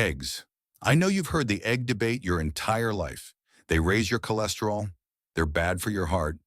Eggs. I know you've heard the egg debate your entire life. They raise your cholesterol. They're bad for your heart.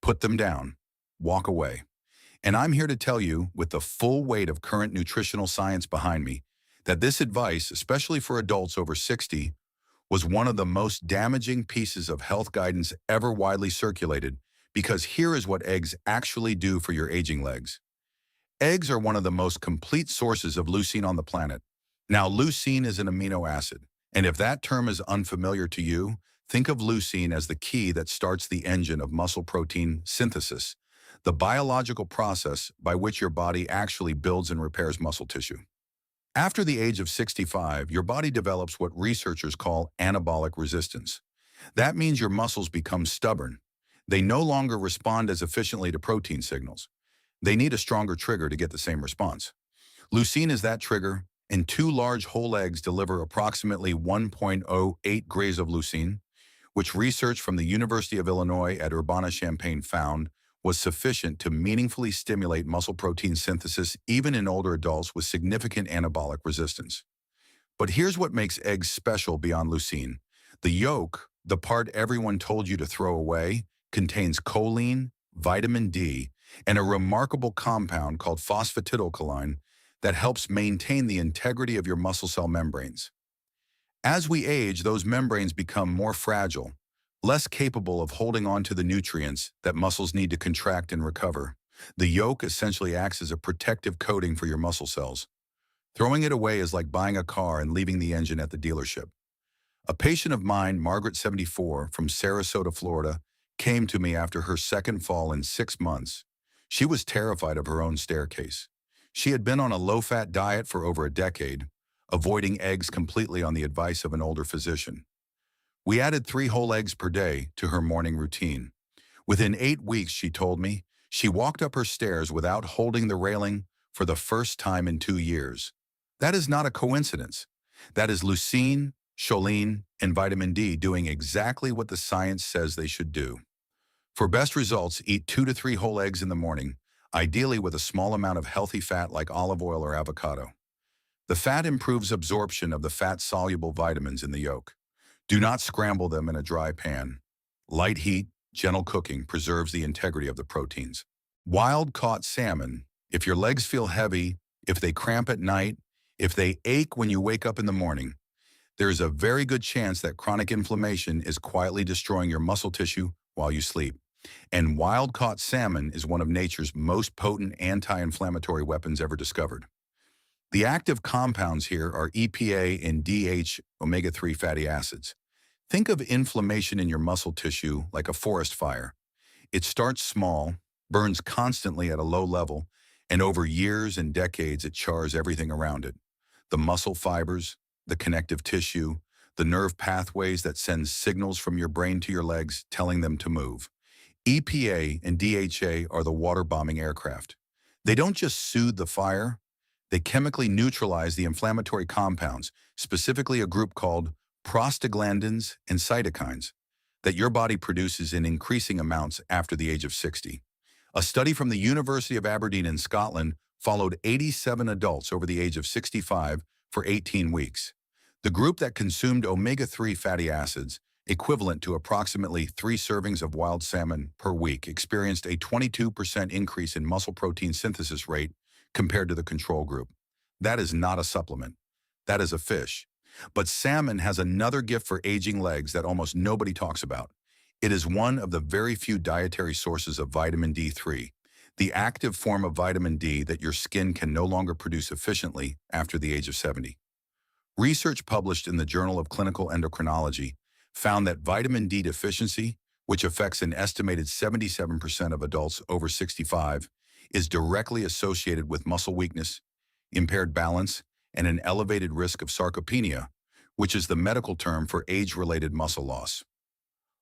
Put them down. Walk away. And I'm here to tell you, with the full weight of current nutritional science behind me, that this advice, especially for adults over 60, was one of the most damaging pieces of health guidance ever widely circulated, because here is what eggs actually do for your aging legs. Eggs are one of the most complete sources of leucine on the planet. Now, leucine is an amino acid, and if that term is unfamiliar to you, think of leucine as the key that starts the engine of muscle protein synthesis, the biological process by which your body actually builds and repairs muscle tissue. After the age of 65, your body develops what researchers call anabolic resistance. That means your muscles become stubborn. They no longer respond as efficiently to protein signals. They need a stronger trigger to get the same response. Leucine is that trigger, and two large whole eggs deliver approximately 1.08 grays of leucine, which research from the University of Illinois at Urbana-Champaign found was sufficient to meaningfully stimulate muscle protein synthesis even in older adults with significant anabolic resistance. But here's what makes eggs special beyond leucine. The yolk, the part everyone told you to throw away, contains choline, vitamin D, and a remarkable compound called phosphatidylcholine that helps maintain the integrity of your muscle cell membranes. As we age, those membranes become more fragile, less capable of holding on to the nutrients that muscles need to contract and recover. The yolk essentially acts as a protective coating for your muscle cells. Throwing it away is like buying a car and leaving the engine at the dealership. A patient of mine, Margaret, 74, from Sarasota, Florida, came to me after her second fall in 6 months. She was terrified of her own staircase. She had been on a low-fat diet for over a decade, avoiding eggs completely on the advice of an older physician. We added 3 whole eggs per day to her morning routine. Within 8 weeks, she told me, she walked up her stairs without holding the railing for the first time in 2 years. That is not a coincidence. That is leucine, choline, and vitamin D doing exactly what the science says they should do. For best results, eat 2 to 3 whole eggs in the morning, ideally with a small amount of healthy fat like olive oil or avocado. The fat improves absorption of the fat-soluble vitamins in the yolk. Do not scramble them in a dry pan. Light heat, gentle cooking preserves the integrity of the proteins. Wild-caught salmon. If your legs feel heavy, if they cramp at night, if they ache when you wake up in the morning, there is a very good chance that chronic inflammation is quietly destroying your muscle tissue while you sleep. And wild-caught salmon is one of nature's most potent anti-inflammatory weapons ever discovered. The active compounds here are EPA and DH omega-3 fatty acids. Think of inflammation in your muscle tissue like a forest fire. It starts small, burns constantly at a low level, and over years and decades it chars everything around it. The muscle fibers, the connective tissue, the nerve pathways that send signals from your brain to your legs telling them to move. EPA and DHA are the water-bombing aircraft. They don't just soothe the fire, they chemically neutralize the inflammatory compounds, specifically a group called prostaglandins and cytokines, that your body produces in increasing amounts after the age of 60. A study from the University of Aberdeen in Scotland followed 87 adults over the age of 65 for 18 weeks. The group that consumed omega-3 fatty acids, equivalent to approximately 3 servings of wild salmon per week, experienced a 22% increase in muscle protein synthesis rate compared to the control group. That is not a supplement. That is a fish. But salmon has another gift for aging legs that almost nobody talks about. It is one of the very few dietary sources of vitamin D3, the active form of vitamin D that your skin can no longer produce efficiently after the age of 70. Research published in the Journal of Clinical Endocrinology found that vitamin D deficiency, which affects an estimated 77% of adults over 65, is directly associated with muscle weakness, impaired balance, and an elevated risk of sarcopenia, which is the medical term for age-related muscle loss.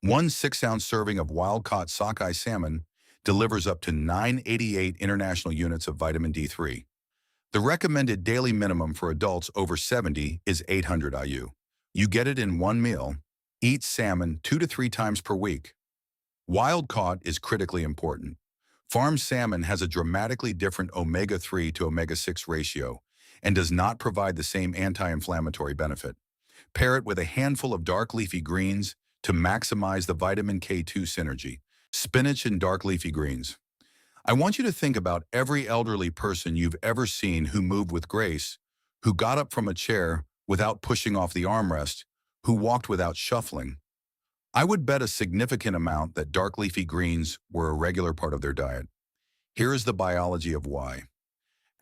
One 6-ounce serving of wild-caught sockeye salmon delivers up to 988 international units of vitamin D3. The recommended daily minimum for adults over 70 is 800 IU. You get it in one meal. Eat salmon 2 to 3 times per week. Wild-caught is critically important. Farm salmon has a dramatically different omega-3 to omega-6 ratio, and does not provide the same anti-inflammatory benefit. Pair it with a handful of dark leafy greens to maximize the vitamin K2 synergy. Spinach and dark leafy greens. I want you to think about every elderly person you've ever seen who moved with grace, who got up from a chair without pushing off the armrest, who walked without shuffling. I would bet a significant amount that dark leafy greens were a regular part of their diet. Here is the biology of why.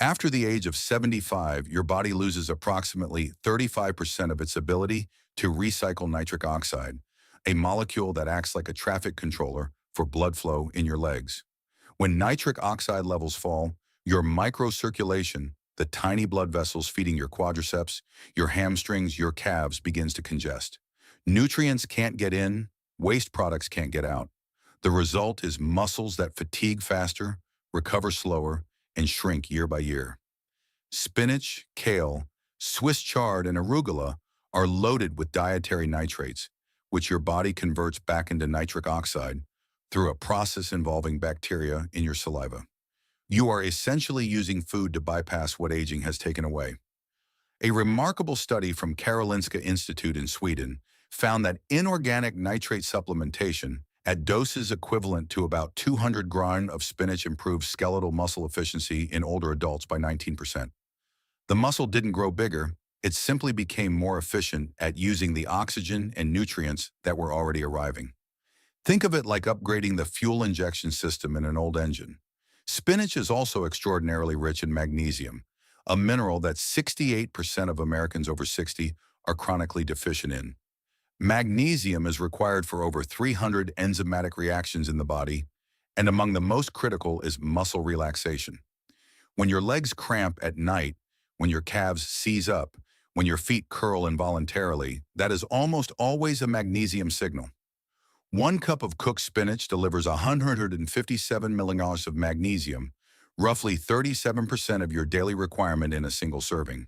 After the age of 75, your body loses approximately 35% of its ability to recycle nitric oxide, a molecule that acts like a traffic controller for blood flow in your legs. When nitric oxide levels fall, your microcirculation, the tiny blood vessels feeding your quadriceps, your hamstrings, your calves, begins to congest. Nutrients can't get in, waste products can't get out. The result is muscles that fatigue faster, recover slower, and shrink year by year. Spinach, kale, Swiss chard, and arugula are loaded with dietary nitrates, which your body converts back into nitric oxide through a process involving bacteria in your saliva. You are essentially using food to bypass what aging has taken away. A remarkable study from Karolinska Institute in Sweden found that inorganic nitrate supplementation at doses equivalent to about 200 grams of spinach improved skeletal muscle efficiency in older adults by 19%. The muscle didn't grow bigger, it simply became more efficient at using the oxygen and nutrients that were already arriving. Think of it like upgrading the fuel injection system in an old engine. Spinach is also extraordinarily rich in magnesium, a mineral that 68% of Americans over 60 are chronically deficient in. Magnesium is required for over 300 enzymatic reactions in the body, and among the most critical is muscle relaxation. When your legs cramp at night, when your calves seize up, when your feet curl involuntarily, that is almost always a magnesium signal. 1 cup of cooked spinach delivers 157 milligrams of magnesium, roughly 37% of your daily requirement in a single serving.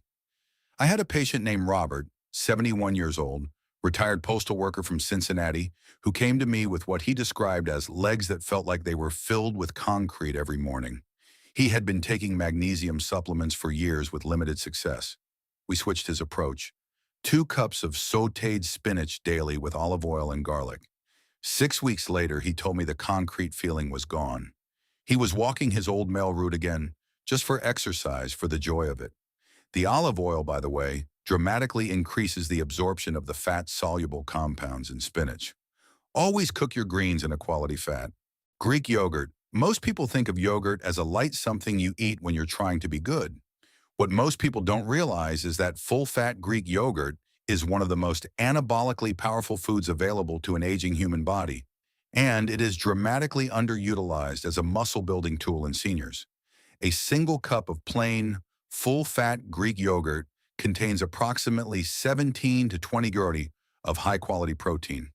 I had a patient named Robert, 71 years old, retired postal worker from Cincinnati, who came to me with what he described as legs that felt like they were filled with concrete every morning. He had been taking magnesium supplements for years with limited success. We switched his approach. 2 cups of sautéed spinach daily with olive oil and garlic. 6 weeks later, he told me the concrete feeling was gone. He was walking his old male route again, just for exercise, for the joy of it. The olive oil, by the way, dramatically increases the absorption of the fat-soluble compounds in spinach. Always cook your greens in a quality fat. Greek yogurt. Most people think of yogurt as a light something you eat when you're trying to be good. What most people don't realize is that full-fat Greek yogurt is one of the most anabolically powerful foods available to an aging human body, and it is dramatically underutilized as a muscle-building tool in seniors. A single cup of plain, full-fat Greek yogurt contains approximately 17 to 20 grams of high-quality protein.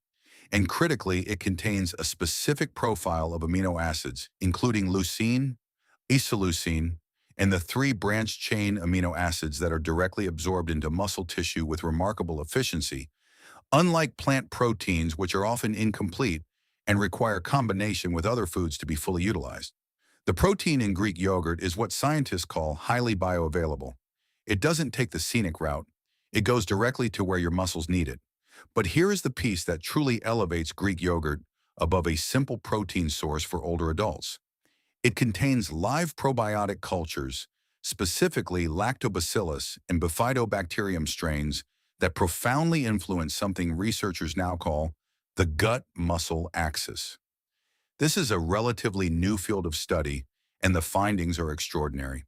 And critically, it contains a specific profile of amino acids, including leucine, isoleucine, and the 3 branched-chain amino acids that are directly absorbed into muscle tissue with remarkable efficiency, unlike plant proteins, which are often incomplete and require combination with other foods to be fully utilized. The protein in Greek yogurt is what scientists call highly bioavailable. It doesn't take the scenic route. It goes directly to where your muscles need it. But here is the piece that truly elevates Greek yogurt above a simple protein source for older adults. It contains live probiotic cultures, specifically lactobacillus and bifidobacterium strains that profoundly influence something researchers now call the gut-muscle axis. This is a relatively new field of study, and the findings are extraordinary.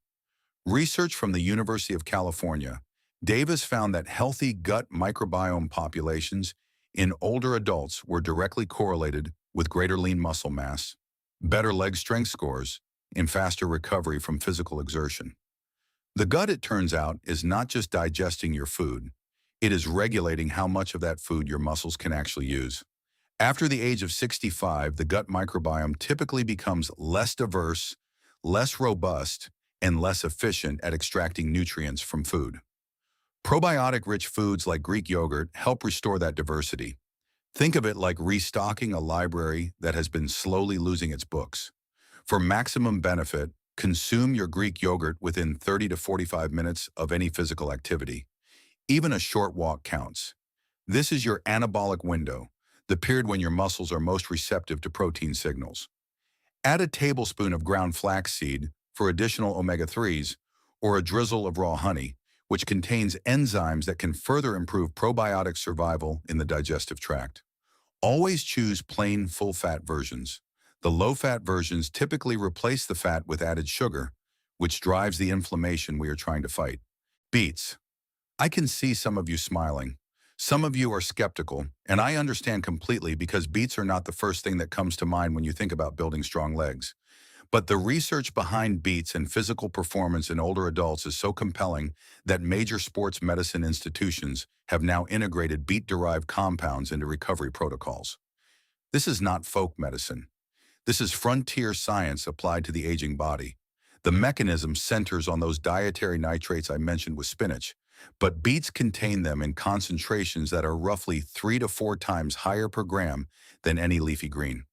Research from the University of California, Davis found that healthy gut microbiome populations in older adults were directly correlated with greater lean muscle mass, better leg strength scores, and faster recovery from physical exertion. The gut, it turns out, is not just digesting your food. It is regulating how much of that food your muscles can actually use. After the age of 65, the gut microbiome typically becomes less diverse, less robust, and less efficient at extracting nutrients from food. Probiotic-rich foods like Greek yogurt help restore that diversity. Think of it like restocking a library that has been slowly losing its books. For maximum benefit, Consume your Greek yogurt within 30 to 45 minutes of any physical activity. Even a short walk counts. This is your anabolic window, the period when your muscles are most receptive to protein signals. Add a tablespoon of ground flaxseed for additional omega-3s or a drizzle of raw honey, which contains enzymes that can further improve probiotic survival in the digestive tract. Always choose plain full-fat versions. The low-fat versions typically replace the fat with added sugar, which drives the inflammation we are trying to fight. Beets. I can see some of you smiling. Some of you are skeptical, and I understand completely because beets are not the first thing that comes to mind when you think about building strong legs. But the research behind beets and physical performance in older adults is so compelling that major sports medicine institutions have now integrated beet-derived compounds into recovery protocols. This is not folk medicine. This is frontier science applied to the aging body. The mechanism centers on those dietary nitrates I mentioned with spinach, but beets contain them in concentrations that are roughly 3 to 4 times higher per gram than any leafy green.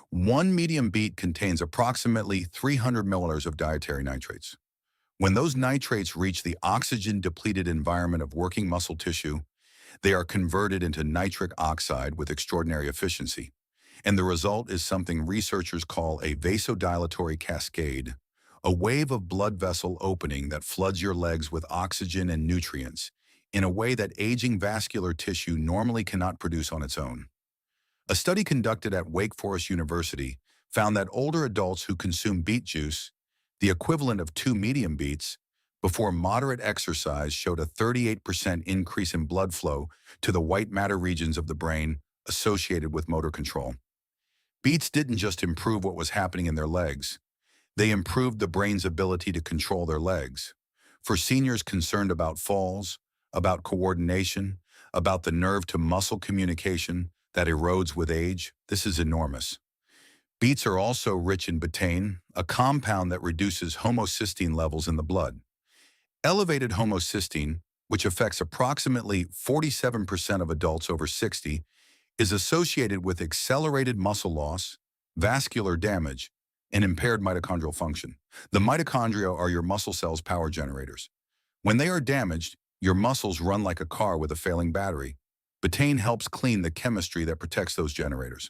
One medium beet contains approximately 300 milliliters of dietary nitrates. When those nitrates reach the oxygen-depleted environment of working muscle tissue, they are converted into nitric oxide with extraordinary efficiency. And the result is something researchers call a vasodilatory cascade, a wave of blood vessel opening that floods your legs with oxygen and nutrients in a way that aging vascular tissue normally cannot produce on its own. A study conducted at Wake Forest University found that older adults who consume beet juice, the equivalent of 2 medium beets, before moderate exercise showed a 38% increase in blood flow to the white matter regions of the brain associated with motor control. Beets didn't just improve what was happening in their legs, they improved the brain's ability to control their legs. For seniors concerned about falls, about coordination, about the nerve-to-muscle communication that erodes with age, this is enormous. Beets are also rich in betaine, a compound that reduces homocysteine levels in the blood. Elevated homocysteine, which affects approximately 47% of adults over 60, is associated with accelerated muscle loss, vascular damage, and impaired mitochondrial function. The mitochondria are your muscle cells' power generators. When they are damaged, your muscles run like a car with a failing battery. Betaine helps clean the chemistry that protects those generators.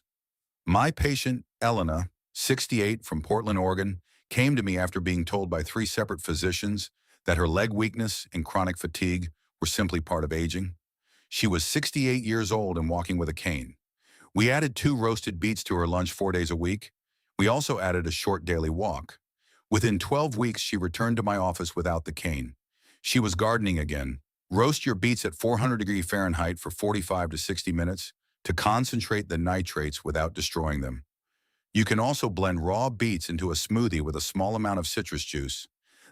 My patient, Elena, 68, from Portland, Oregon, came to me after being told by 3 separate physicians that her leg weakness and chronic fatigue were simply part of aging. She was 68 years old and walking with a cane. We added 2 roasted beets to her lunch 4 days a week. We also added a short daily walk. Within 12 weeks, she returned to my office without the cane. She was gardening again. Roast your beets at 400°F for 45 to 60 minutes to concentrate the nitrates without destroying them. You can also blend raw beets into a smoothie with a small amount of citrus juice.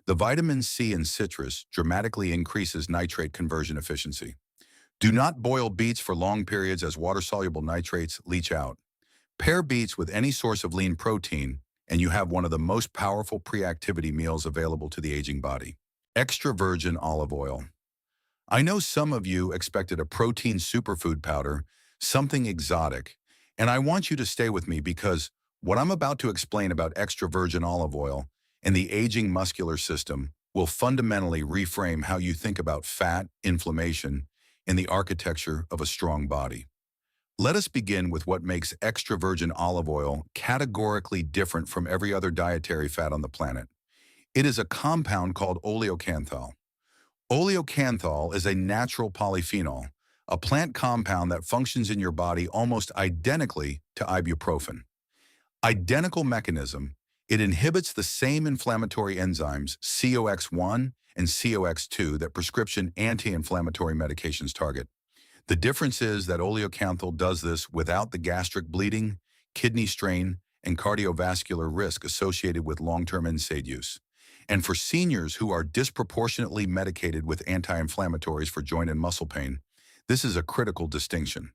The vitamin C in citrus dramatically increases nitrate conversion efficiency. Do not boil beets for long periods as water-soluble nitrates leach out. Pair beets with any source of lean protein, and you have one of the most powerful pre-activity meals available to the aging body. Extra virgin olive oil. I know some of you expected a protein superfood powder, something exotic, and I want you to stay with me because what I'm about to explain about extra virgin olive oil and the aging muscular system will fundamentally reframe how you think about fat, inflammation, and the architecture of a strong body. Let us begin with what makes extra virgin olive oil categorically different from every other dietary fat on the planet. It is a compound called oleocanthal. Oleocanthal is a natural polyphenol, a plant compound that functions in your body almost identically to ibuprofen. Identical mechanism, it inhibits the same inflammatory enzymes COX-1 and COX-2 that prescription anti-inflammatory medications target. The difference is that oleocanthal does this without the gastric bleeding, kidney strain, and cardiovascular risk associated with long-term NSAID use. And for seniors who are disproportionately medicated with anti-inflammatories for joint and muscle pain, this is a critical distinction.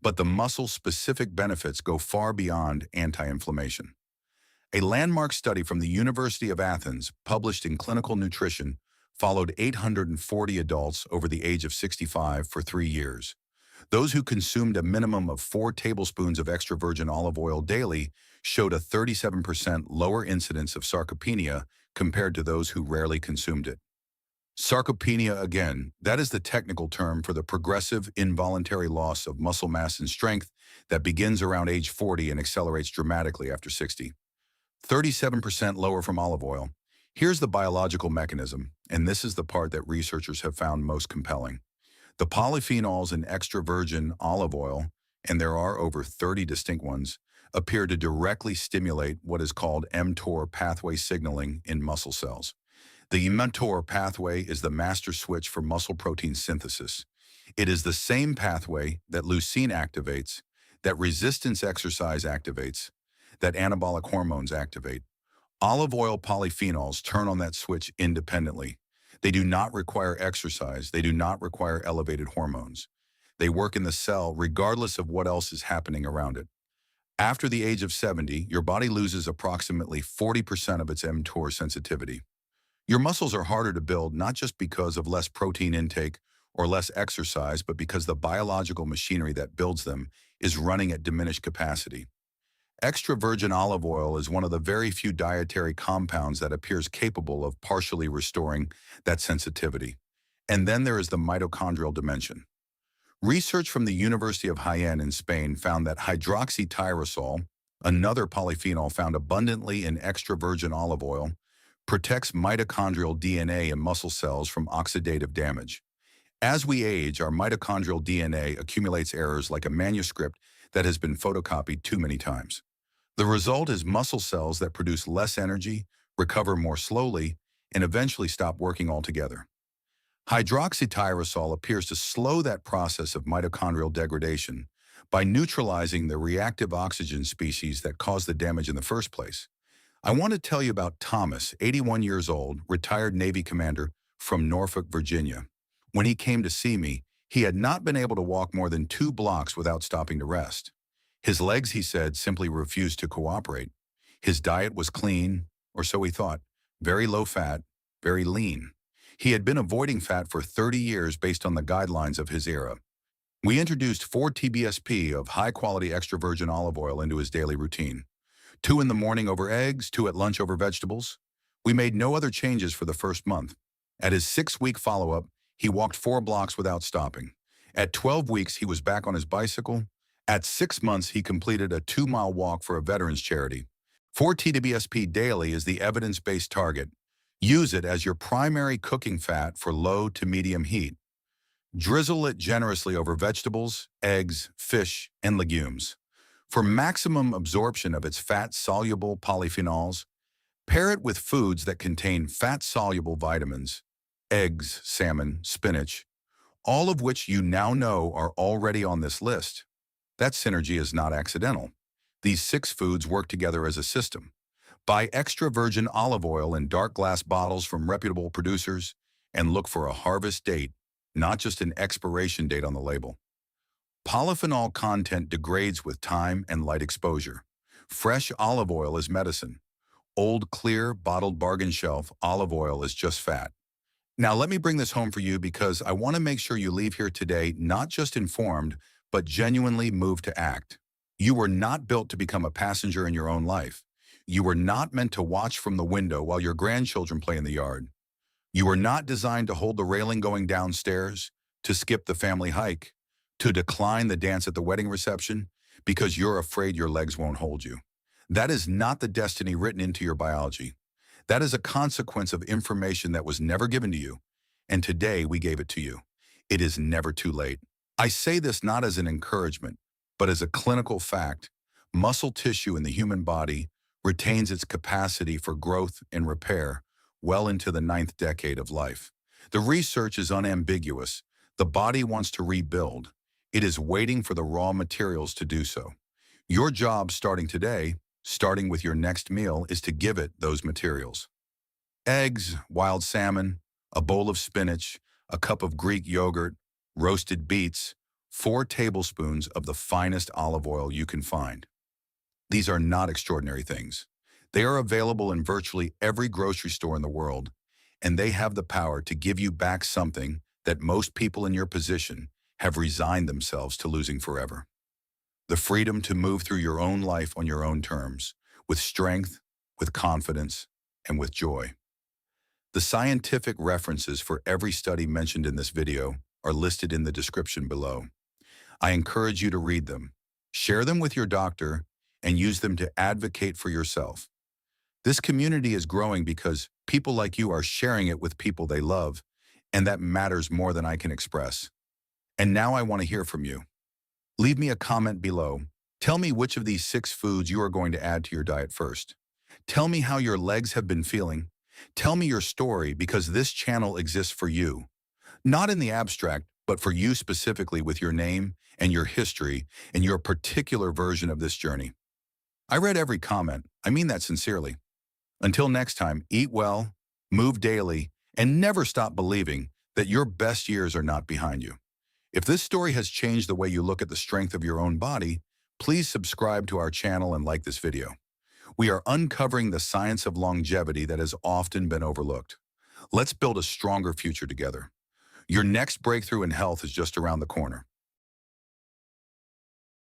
But the muscle-specific benefits go far beyond anti-inflammation. A landmark study from the University of Athens, published in Clinical Nutrition, followed 840 adults over the age of 65 for 3 years. Those who consumed a minimum of 4 tablespoons of extra virgin olive oil daily showed a 37% lower incidence of sarcopenia compared to those who rarely consumed it. Sarcopenia, again, that is the technical term for the progressive involuntary loss of muscle mass and strength that begins around age 40 and accelerates dramatically after 60. 37% lower from olive oil. Here's the biological mechanism, and this is the part that researchers have found most compelling. The polyphenols in extra virgin olive oil, and there are over 30 distinct ones, appear to directly stimulate what is called mTOR pathway signaling in muscle cells. The mTOR pathway is the master switch for muscle protein synthesis. It is the same pathway that leucine activates, that resistance exercise activates, that anabolic hormones activate. Olive oil polyphenols turn on that switch independently. They do not require exercise. They do not require elevated hormones. They work in the cell regardless of what else is happening around it. After the age of 70, your body loses approximately 40% of its mTOR sensitivity. Your muscles are harder to build not just because of less protein intake or less exercise, but because the biological machinery that builds them is running at diminished capacity. Extra virgin olive oil is one of the very few dietary compounds that appears capable of partially restoring that sensitivity. And then there is the mitochondrial dimension. Research from the University of Jaén in Spain found that hydroxytyrosol, another polyphenol found abundantly in extra virgin olive oil, protects mitochondrial DNA in muscle cells from oxidative damage. As we age, our mitochondrial DNA accumulates errors like a manuscript that has been photocopied too many times. The result is muscle cells that produce less energy, recover more slowly, and eventually stop working altogether. Hydroxytyrosol appears to slow that process of mitochondrial degradation by neutralizing the reactive oxygen species that caused the damage in the first place. I want to tell you about Thomas, 81 years old, retired Navy commander from Norfolk, Virginia. When he came to see me, he had not been able to walk more than 2 blocks without stopping to rest. His legs, he said, simply refused to cooperate. His diet was clean, or so he thought, very low fat, very lean. He had been avoiding fat for 30 years based on the guidelines of his era. We introduced 4 TBSP of high-quality extra virgin olive oil into his daily routine. 2 in the morning over eggs, 2 at lunch over vegetables. We made no other changes for the first month. At his 6-week follow-up, he walked 4 blocks without stopping. At 12 weeks, he was back on his bicycle. At 6 months, he completed a 2-mile walk for a veterans charity. 4 TBSP daily is the evidence-based target. Use it as your primary cooking fat for low to medium heat. Drizzle it generously over vegetables, eggs, fish, and legumes. For maximum absorption of its fat-soluble polyphenols, pair it with foods that contain fat-soluble vitamins, eggs, salmon, spinach, all of which you now know are already on this list. That synergy is not accidental. These 6 foods work together as a system. Buy extra virgin olive oil in dark glass bottles from reputable producers and look for a harvest date, not just an expiration date on the label. Polyphenol content degrades with time and light exposure. Fresh olive oil is medicine. Old, clear, bottled bargain shelf olive oil is just fat. Now let me bring this home for you because I want to make sure you leave here today not just informed, but genuinely moved to act. You were not built to become a passenger in your own life. You were not meant to watch from the window while your grandchildren play in the yard. You were not designed to hold the railing going downstairs, to skip the family hike, to decline the dance at the wedding reception because you're afraid your legs won't hold you. That is not the destiny written into your biology. That is a consequence of information that was never given to you, and today we gave it to you. It is never too late. I say this not as an encouragement, but as a clinical fact. Muscle tissue in the human body retains its capacity for growth and repair well into the 9th decade of life. The research is unambiguous. The body wants to rebuild. It is waiting for the raw materials to do so. Your job starting today, starting with your next meal, is to give it those materials. Eggs, wild salmon, a bowl of spinach, a cup of Greek yogurt, roasted beets, 4 tablespoons of the finest olive oil you can find. These are not extraordinary things. They are available in virtually every grocery store in the world, and they have the power to give you back something that most people in your position have resigned themselves to losing forever. The freedom to move through your own life on your own terms, with strength, with confidence, and with joy. The scientific references for every study mentioned in this video are listed in the description below. I encourage you to read them, share them with your doctor, and use them to advocate for yourself. This community is growing because people like you are sharing it with people they love, and that matters more than I can express. And now I want to hear from you. Leave me a comment below. Tell me which of these 6 foods you are going to add to your diet first. Tell me how your legs have been feeling. Tell me your story because this channel exists for you. Not in the abstract, but for you specifically with your name and your history and your particular version of this journey. I read every comment. I mean that sincerely. Until next time, eat well, move daily, and never stop believing that your best years are not behind you. If this story has changed the way you look at the strength of your own body, please subscribe to our channel and like this video. We are uncovering the science of longevity that has often been overlooked. Let's build a stronger future together. Your next breakthrough in health is just around the corner.